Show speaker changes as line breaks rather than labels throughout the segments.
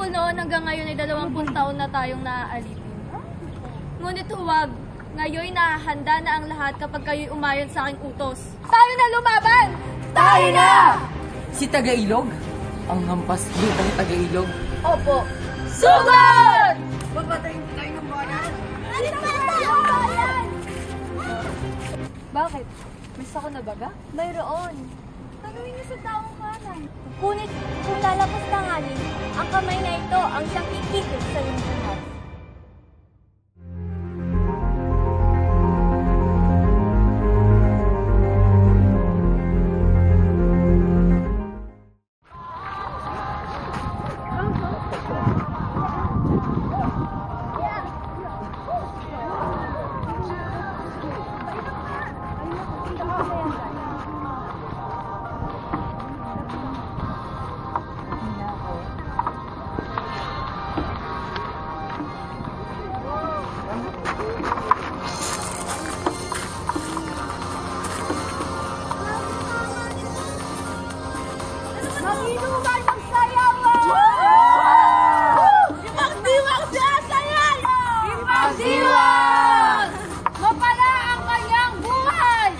Simula noon hanggang ngayon ay 20 taon na tayong naaalipin. Ngunit huwag, ngayon nahahanda na ang lahat kapag kayo'y umayon sa aking utos. Tayo na lumaban!
Tayo na!
Si Tagailog? Ang hampas lutang Tagailog?
Opo. Sugod!
Babatayin tayo ng bayan!
Bakit? Miss ako na baga?
Mayroon.
Tanungin niyo sa taong kanan.
Ngunit kung lalapos tanganin, ang kamay na ito ang siyang kikikit sa iyong buhay. Maginuman magsayawan!
Ipagdiwang siya sa yaya!
Ipagdiwang!
Mapala ang kanyang buhay!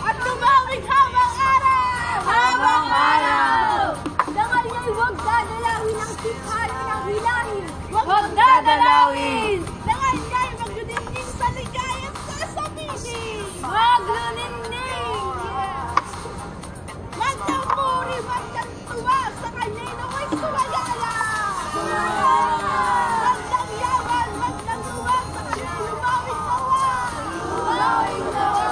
At lumawig habang araw!
Habang araw! Dangal niya'y huwag dadalawin ang siphalo ng hilahin!
Huwag dadalawin!
Dangal niya'y magdudingding sa ligayang sasabihin!
Magluningning!
Magdamuri, magdantuwa sa kanya'y nawa'y sumayala! Magdangyawan, magdantuwa sa kanya'y lumawig nawa! Lumawig nawa!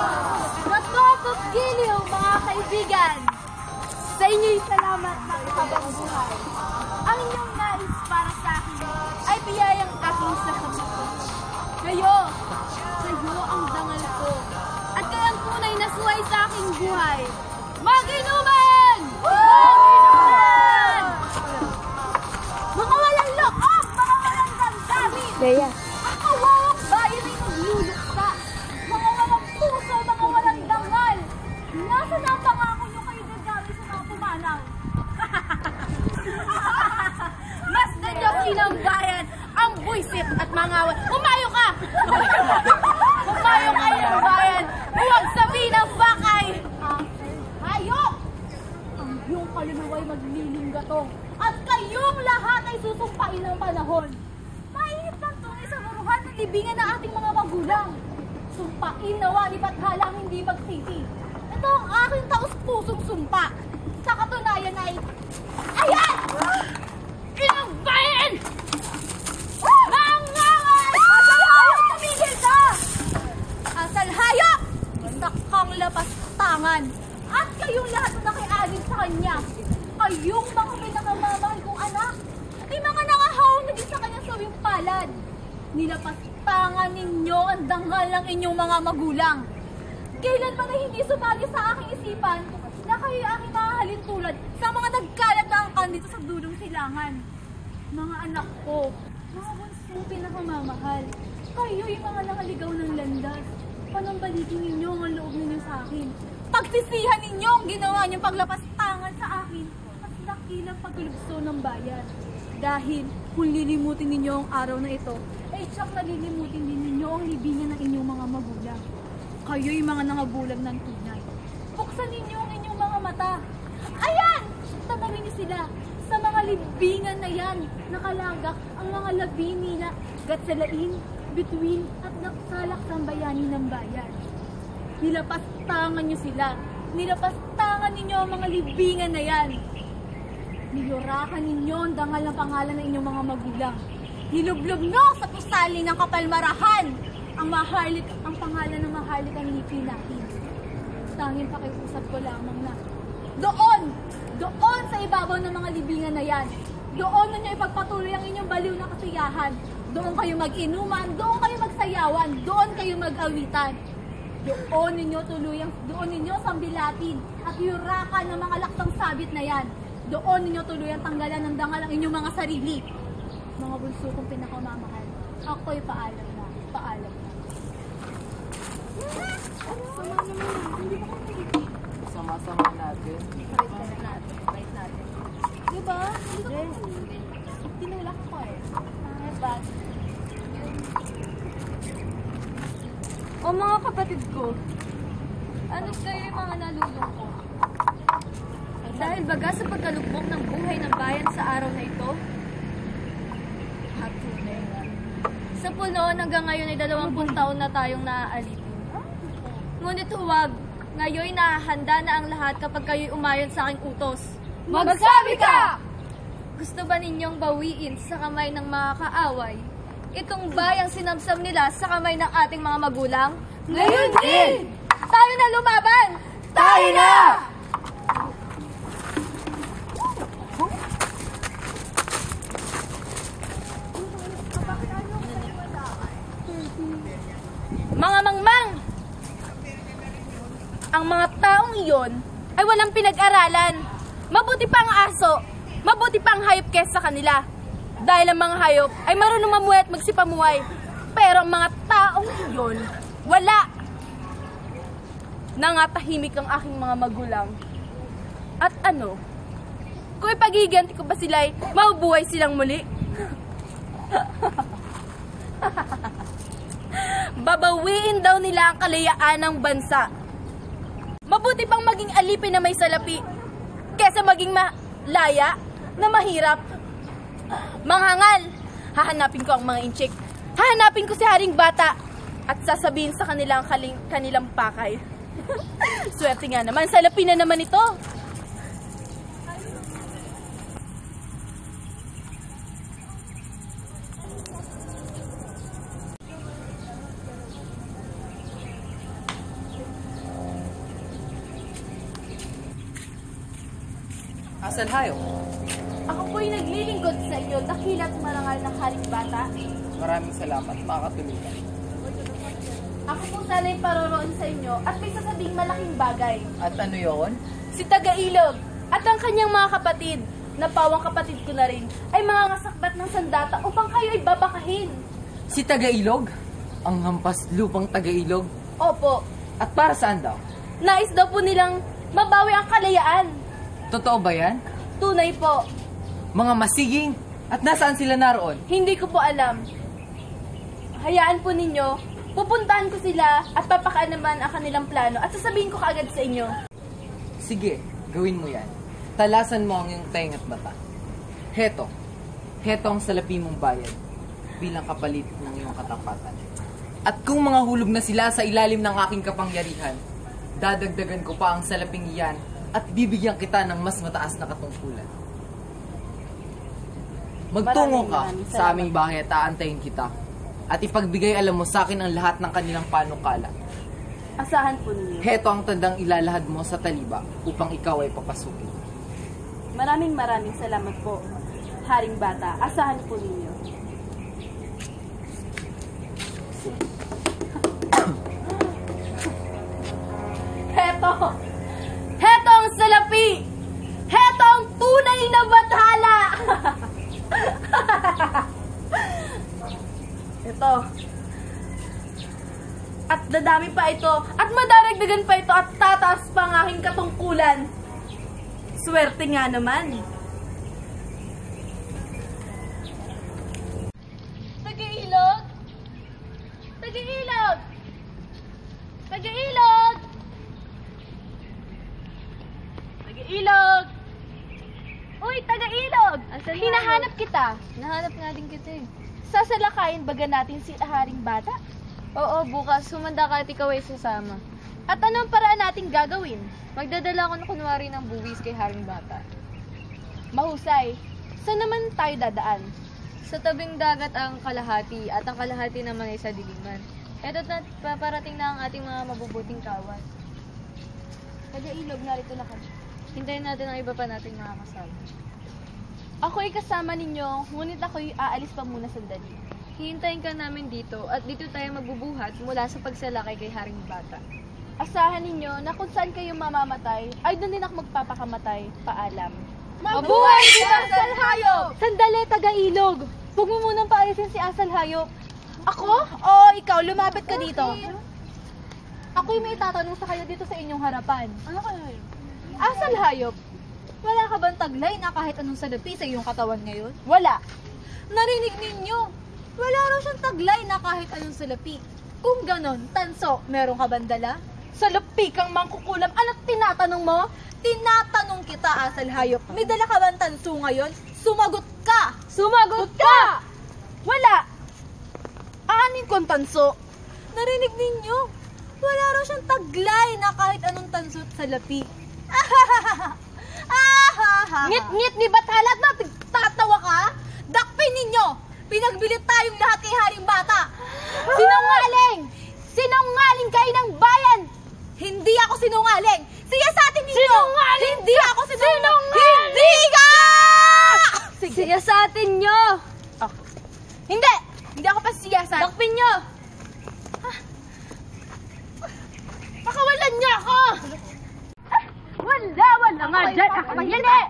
Natokot giliw, mga kaibigan! Sa inyo'y salamat ng habang buhay. Ang inyong nais para sa akin ay biyayang aking sa kapito. Kayo ang dangal ko. At kayang tunay na suway sa aking buhay. Maginuman! Maginuman! Mga walang loob! Mga walang damdamin!
Leia.
Ang kawawang bayan ay nagluluksa. Mga walang puso, mga walang dangal. Nasa napangako nyo kayo gagamit sa mga pumanang. Mas nanyakin ang bayan, ang buisit at mga umayo ka! Umayo kayo ng bayan! Huwag sabihin ang bakay! Hayop! Ang iyong kaluluwa ay maglilinggatong at kayong lahat ay susumpain ng panahon. Mainit ng tunay sa muruhan at libingan ng ating mga magulang. Sumpain nawa ni Bathala ang hindi magsisi. Ito ang aking taus-pusong sumpa. Sa katunayan ay... Ayan! Inang bayan! Mangangal! Asal hayop! Tumigil ka! Asal hayop! Isa kang lapas-tangan. At kayong lahat na nakiagin sa kanya. Kayong mga pinakamamahal kong anak. Di mga nangahawang naging sa kanyang sawing palad. Nilapas-tangan ninyo ang dangal ng inyong mga magulang. Kailan man ay hindi sumagi sa aking isipan na kayo aking mahahalin tulad sa mga nagkalat na angkan dito sa dulong silangan. Mga anak ko, mga bunsong pinakamamahal, kayo yung mga nakaligaw ng landas. Panambalikin ninyo ang loob ninyo sa akin. Pagsisihan ninyo ang ginawa niyong paglapastangan sa akin at dakilang paglugso ng bayan. Dahil kung lilimutin ninyo ang araw na ito, ay tsak nalilimutin din ninyo ang libingan ng inyong mga magulang. Kayo'y mga nangabulag ng tunay. Buksan ninyo ang inyong mga mata. Ayan! Tanawin niyo sila. Sa mga libingan na yan, nakalagak ang mga labi nila, gatsalain, bituin, at naksalak ng bayani ng bayan. Nilapastangan niyo sila. Nilapastangan ninyo ang mga libingan na yan. Niyurakan ninyo ang dangal ng pangalan ng inyong mga magulang. Nilublob nyo sa pusali ng kapalmarahan ang pangalan ng maharlik ang ngipin natin. Tanging pakiusap ko lamang na doon sa ibabaw ng mga libingan na yan, doon ninyo ipagpatuloy ang inyong baliw na kasiyahan. Doon kayo mag-inuman, doon kayo magsayawan, doon kayo mag-awitan. Doon ninyo sambilatin at yurakan ng mga laktang sabit na yan. Doon ninyo tuluyang tanggalan ng dangal ang inyong mga sarili. Mga bunso kong pinakamamahal, ako'y paalam na. Paalam na.
Sama-sama natin.
Right natin. Diba? Tinulak O mga kapatid ko, ano kayo yung mga nalulungkot? Dahil baga sa pagkalugmok ng buhay ng bayan sa araw na ito, hatunay nga. Sa puno, hanggang ngayon ay 20 taon na tayong naaalipin. Ngunit huwag, ngayon nahahanda na ang lahat kapag kayo'y umayon sa aking utos.
Magsabi ka!
Gusto ba ninyong bawiin sa kamay ng mga kaaway itong bayang sinamsam nila sa kamay ng ating mga magulang?
Ngayon din!
Tayo na lumaban!
Tayo na!
Mga mangmang! Ang mga taong iyon ay walang pinag-aralan. Mabuti pa ang aso, mabuti pa ang hayop kesa kanila. Dahil ang mga hayop ay marunong mamuhay at magsipamuhay. Pero ang mga taong iyon, wala. Nangatahimik ang aking mga magulang. At ano? Kung ipagiganti ko ba sila'y mabubuhay silang muli? Babawiin daw nila ang kalayaan ng bansa. Mabuti pang maging alipin na may salapi kesa maging malaya na mahirap. Manghangal, hahanapin ko ang mga inchik. Hahanapin ko si Haring Bata at sasabihin sa kanilang pakay. Swerte nga naman, salapi na naman ito.
Asalhayo,
Ako po'y naglilingkod sa inyo, dakilat marangal ng Haring Bata.
maraming salamat, makakatulugan.
Ako po sana'y paroroon sa inyo at may sasabing malaking bagay.
At ano yon?
Si Tagailog at ang kanyang mga kapatid, na pawang kapatid ko na rin, ay mga ngasakbat ng sandata upang kayo ay babakahin.
Si Tagailog? Ang hampas lupang Tagailog?
Opo,
At para saan daw?
nais daw po nilang mabawi ang kalayaan.
Totoo ba yan?
Tunay po,
Mga masiging? At nasaan sila naroon?
hindi ko po alam. Hayaan po ninyo, pupuntahan ko sila at papakaan naman ang kanilang plano at sasabihin ko kaagad sa inyo.
Sige, gawin mo yan. Talasan mo ang iyong taing at mata. Heto ang salapi mong bayad bilang kapalit ng iyong katapatan. At kung mga hulog na sila sa ilalim ng aking kapangyarihan, dadagdagan ko pa ang salaping iyan at bibigyan kita ng mas mataas na katungkulan. Magtungo ka
Maraming
sa aming bahay at aantayin kita. At ipagbigay alam mo sa akin ang lahat ng kanilang panukala.
Asahan po ninyo.
Heto ang tandang ilalahad mo sa taliba upang ikaw ay papasukin.
Maraming salamat po, Haring Bata. Asahan po ninyo. Heto ang salapi! Heto ang tunay na bathala! Ito. At dadami pa ito, at madaragdagan pa ito, at tataas pa ang aking katungkulan. Swerte nga naman. Tagailog! Tagailog! Tagailog! Tagailog! Uy, Tagailog! Hinahanap kita.
Nahanap nga din kita eh.
Sasalakayin baga natin si Haring Bata?
Oo, bukas sumanda ka at ikaw ay sasama.
At anong paraan nating gagawin?
Magdadala ko na kunwari ng buwis kay Haring Bata.
Mahusay. Saan naman tayo dadaan?
Sa tabing dagat ang kalahati at ang kalahati naman ay sa diliman. Eto't na paparating na ang ating mga mabubuting kawan.
Tagailog, narito na kami.
Hintayin natin ang iba pa nating mga kasama.
Ako'y kasama ninyo, ngunit ako'y aalis pa muna sandali.
Hihintayin ka namin dito at dito tayo magbubuhat mula sa pagsalakay kay Haring Bata.
Asahan ninyo na kung saan kayo mamamatay, ay doon din ako magpapakamatay. Paalam.
Mabuhay si Asal Hayop!
Sandali, Tagailog! Huwag mo munang paalisin si Asal Hayop. Ako? Oo, ikaw. Lumapit ka dito. Ako'y may tatanong sa kayo dito sa inyong harapan.
Ano kayo?
Asal Hayop,
Wala ka bang taglay na kahit anong salapi sa iyong katawan ngayon?
wala.
Narinig ninyo! Wala raw siyang taglay na kahit anong salapi.
Kung ganon, Tanso, meron ka bandala? Sa lupikang mangkukulam, ano't tinatanong mo? Tinatanong kita, asal hayop. May dala ka bang tanso ngayon? Sumagot ka! Sumagot ka! Wala! Aanin kong tanso. Narinig ninyo? Wala raw siyang taglay na kahit anong tanso sa lapi. Ngit-ngit ni Batalat na tatawa ka? Dakpin ninyo! Pinagbilit tayong lahat kay Haring Bata! Sinungaling! Sinungaling kayo ng bayan! Hindi ako sinungaling! Siya sa atin ninyo! Sinungaling! Hindi ako sinungaling! Hindi ka!
Siya sa atin nyo!
Hindi! Hindi ako pasiyasat!
Dakpin nyo!
Pakawalan niyo ako! Wala nga dyan! Ako ba yan eh!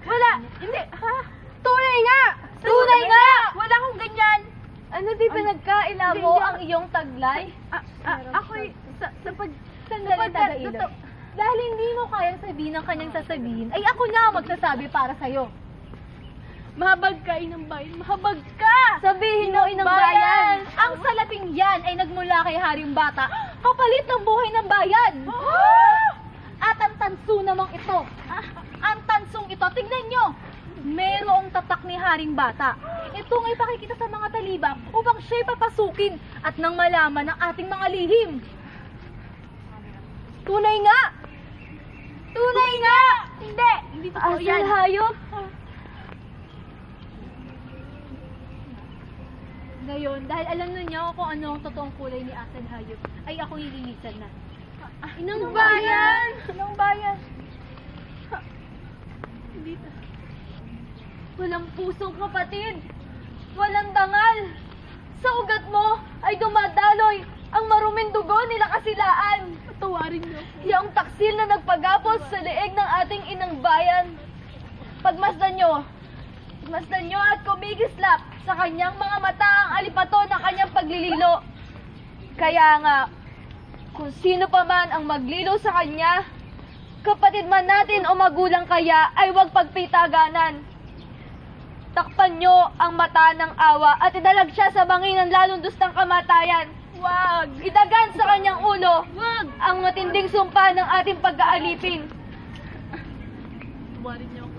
Wala! Hindi! Tunay nga! Tunay nga! Wala akong ganyan!
Ano di pinagkaila mo ang iyong taglay?
Ako'y sa dahil hindi mo kayang sabihin ang kanyang sasabihin, ay ako na ang magsasabi para sa'yo. Mahabag ka, Inang Bayan! Mahabag ka!
Sabihin mo, Inang Bayan!
Ang salaping yan ay nagmula kay Haring Bata, kapalit ng buhay ng bayan! At ang tanso namang ito, ang tansong ito, tignan nyo! Merong tatak ni Haring Bata. Ito nga'y pakikita sa mga talibak upang siya'y papasukin at nang malaman ng ating mga lihim. Tunay nga! Tunay nga! Hindi totoo yan.
Asal hayop!
Ngayon, dahil alam na niya kung ano ang totoong kulay ni Asal Hayop, ay ako nililisan na. Inang Bayan! Inang Bayan! Dito. Walang pusong kapatid! Walang dangal! Sa ugat mo ay dumadaloy ang maruming dugo nila Kasilaan! Patawarin niyo. Yung taksil na nagpagapos sa leeg ng ating Inang Bayan. Pagmasdan nyo at kumigislap sa kanyang mga mata ang alipato ng kanyang paglililo. Kaya nga, kung sino pa man ang maglilo sa kanya, kapatid man natin o magulang kaya, ay huwag pagpitaganan. Takpan nyo ang mata ng awa at idalag siya sa bangin ng lalundos ng kamatayan. Wag! Idagan sa kanyang ulo ang matinding sumpa ng ating pag-aalipin.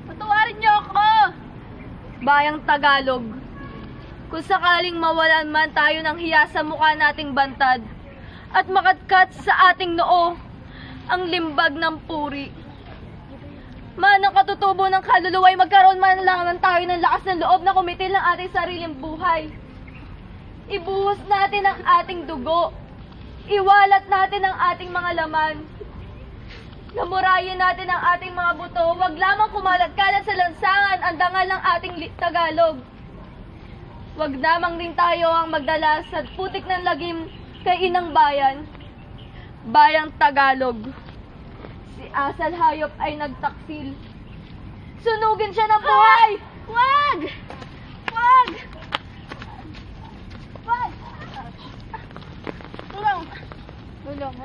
Patawarin niyo ako! Bayang Tagalog, kung sakaling mawalan man tayo ng hiya sa mukha nating bantad at makatkat sa ating noo ang limbag ng puri, manang katutubo ng kaluluwa ay magkaroon man lang tayo ng lakas ng loob na kumitil ng ating sariling buhay. Ibuhos natin ang ating dugo, iwalat natin ang ating mga laman, namurayin natin ang ating mga buto, wag lamang kumalat-kalat sa lansangan ang dangal ng ating Tagalog. Wag lamang din tayo ang magdala sa putik ng lagim kay Inang Bayan. Bayang Tagalog, si Asal Hayop ay nagtaksil. Sunugin siya ng buhay! Wag! Wag! Wag! Tulong!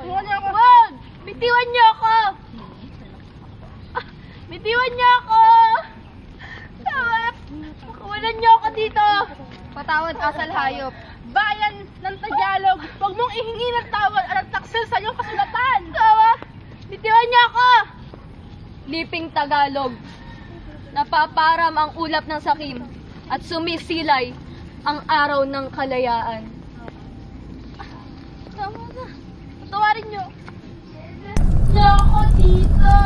Wag! Bitiwan niyo ako! Bitiwan niyo ako! Pakawalan niyo ako dito!
Patawad, Asal Hayop.
Bayan ng Tagalog, huwag mong ihingi ng tawad at taksil sa iyong kasulatan! Tawa! Bitiwan niyo ako!
Liping Tagalog. Napaparam ang ulap ng sakim at sumisilay ang araw ng kalayaan.
Tama na. Patawarin niyo. Niyo ako dito!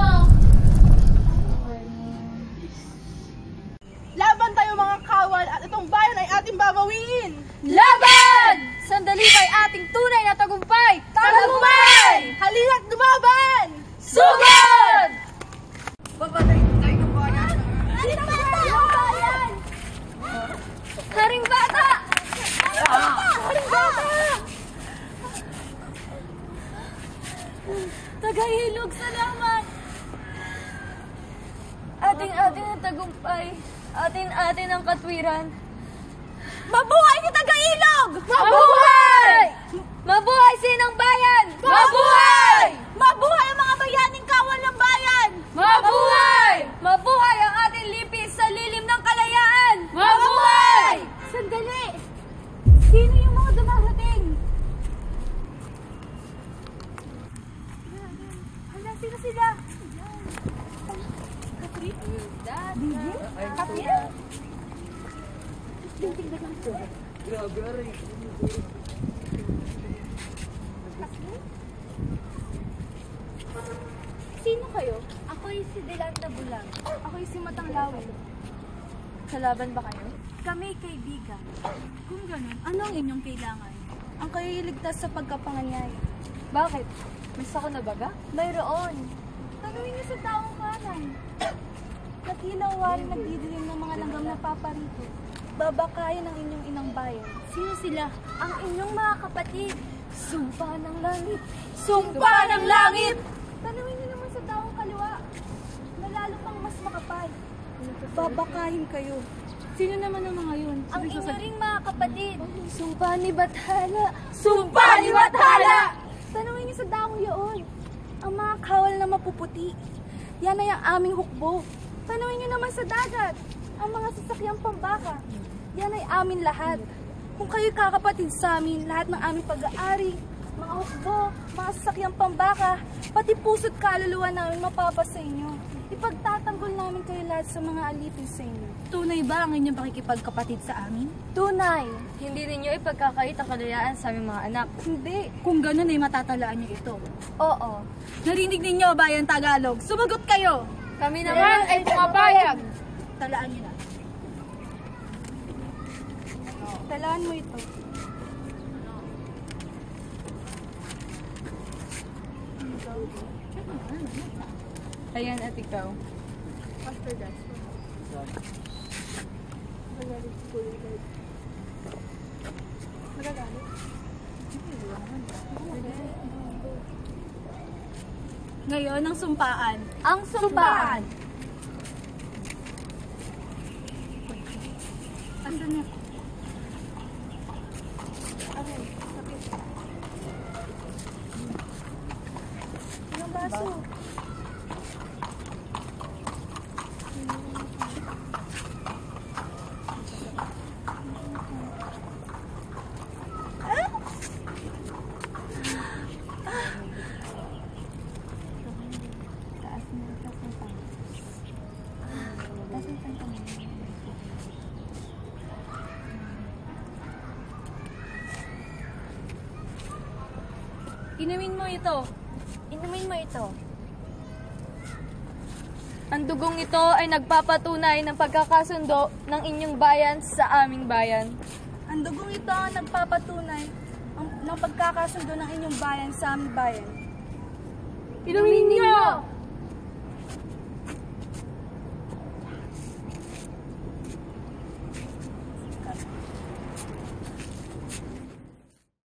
Laban tayo mga kawal at itong bayan ay ating babawiin!
Laban! Sandali kay ating tunay na tagumpay! Tagumpay!
Halina't lumaban!
Sugod!
Papatayin tayo ng bayan!
Haring Bata! Haring Bata! Haring Bata! Tagahilog, salamat!
Ating-ating ang tagumpay. Atin-atin ang katwiran.
Mabuhay si Tagailog!
Mabuhay! Mabuhay Sinang Bayan!
Mabuhay! Mabuhay ang mga bayaning kawal ng bayan!
Mabuhay! Mabuhay ang ating lipis sa lilim ng kalayaan!
Mabuhay! Sandali! Sino yung mga Ako'y si Matanglawin.
Kalaban ba kayo?
Kami kaibigan. Kung ganun, ano ang inyong kailangan? Ang kayo'y ligtas sa pagkapanganyaya.
Bakit? May sako na baga?
Mayroon. Tanungin niyo sa taong kanan. Nakilaw rin nagdidilim ng mga langgam na paparito. Babakayan ang inyong inang bayan. Sino sila? Ang inyong mga kapatid. Sumpa ng langit. Sumpa ng langit! Tanungin niyo naman sa taong kaliwa. Na lalo pang mas makapal. Babakahin kayo. Sino naman ang mga yun? Ang inyo ring mga kapatid. Sumpa ni Bathala. Sumpa ni Bathala! Tanungin niyo sa daong yun. Ang mga kawal na mapuputi. Yan ay ang aming hukbo. Tanungin niyo naman sa dagat. Ang mga sasakyang pambaka. Yan ay amin lahat. Kung kayo'y kakapatid sa amin, lahat ng aming pag-aari, mga hukbo, mga sasakyang pambaka, pati puso't kaluluwa namin mapapasa inyo. Ipagtatanggol namin kayo lahat sa mga alipin sa inyo. Tunay ba ang inyong pakikipagkapatid sa amin? Tunay.
Hindi ninyo ipagkakait ang kalayaan sa aming mga anak.
Hindi. Kung ganun ay matatalaan niyo ito.
Oo.
Narinig ninyo, Bayan Tagalog. Sumagot kayo!
Kami naman ay pumapayag.
Talaan niyo na. Talaan mo ito.
Ayan at ikaw.
After that. Magagalit? Ngayon, ang sumpaan. Ang sumpaan! Asan niya? Okay, sakit. Ilang baso? Inumin mo ito. Inumin mo ito.
Ang dugong ito ay nagpapatunay ng pagkakasundo ng inyong bayan sa aming bayan.
Ang dugong ito ang nagpapatunay ng pagkakasundo ng inyong bayan sa aming bayan.
Inumin niyo!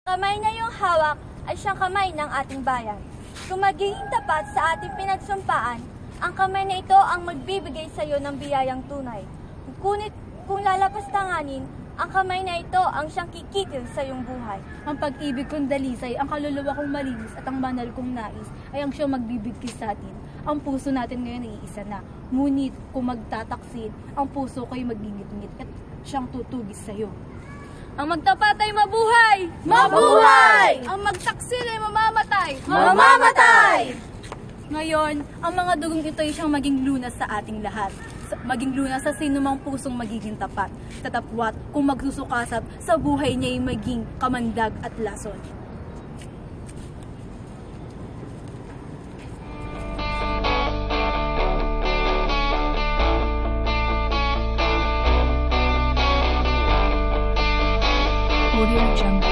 Kamay na yung hawak ay siyang kamay ng ating bayan. Kung magiging tapat sa ating pinagsumpaan, ang kamay na ito ang magbibigay sa iyo ng biyayang tunay. Ngunit kung lalapastanganin, ang kamay na ito ang siyang kikitil sa iyong buhay. Ang pag-ibig kong dalisay, ang kaluluwa kong malinis at ang banal kong nais ay ang siyang magbibigay sa atin. Ang puso natin ngayon ay isa na. Ngunit kung magtataksid, ang puso ko'y magingit-ngit at siyang tutugis sa iyo. Ang magtapat ay mabuhay! Mabuhay! Ang magtaksil ay mamamatay! Mamamatay! Ngayon, ang mga dugong ito ay siyang maging lunas sa ating lahat. Maging lunas sa sinumang pusong magiging tapat. Tatapwat kung magsusukasap sa buhay niya ay maging kamandag at lason.
Audio Jungle.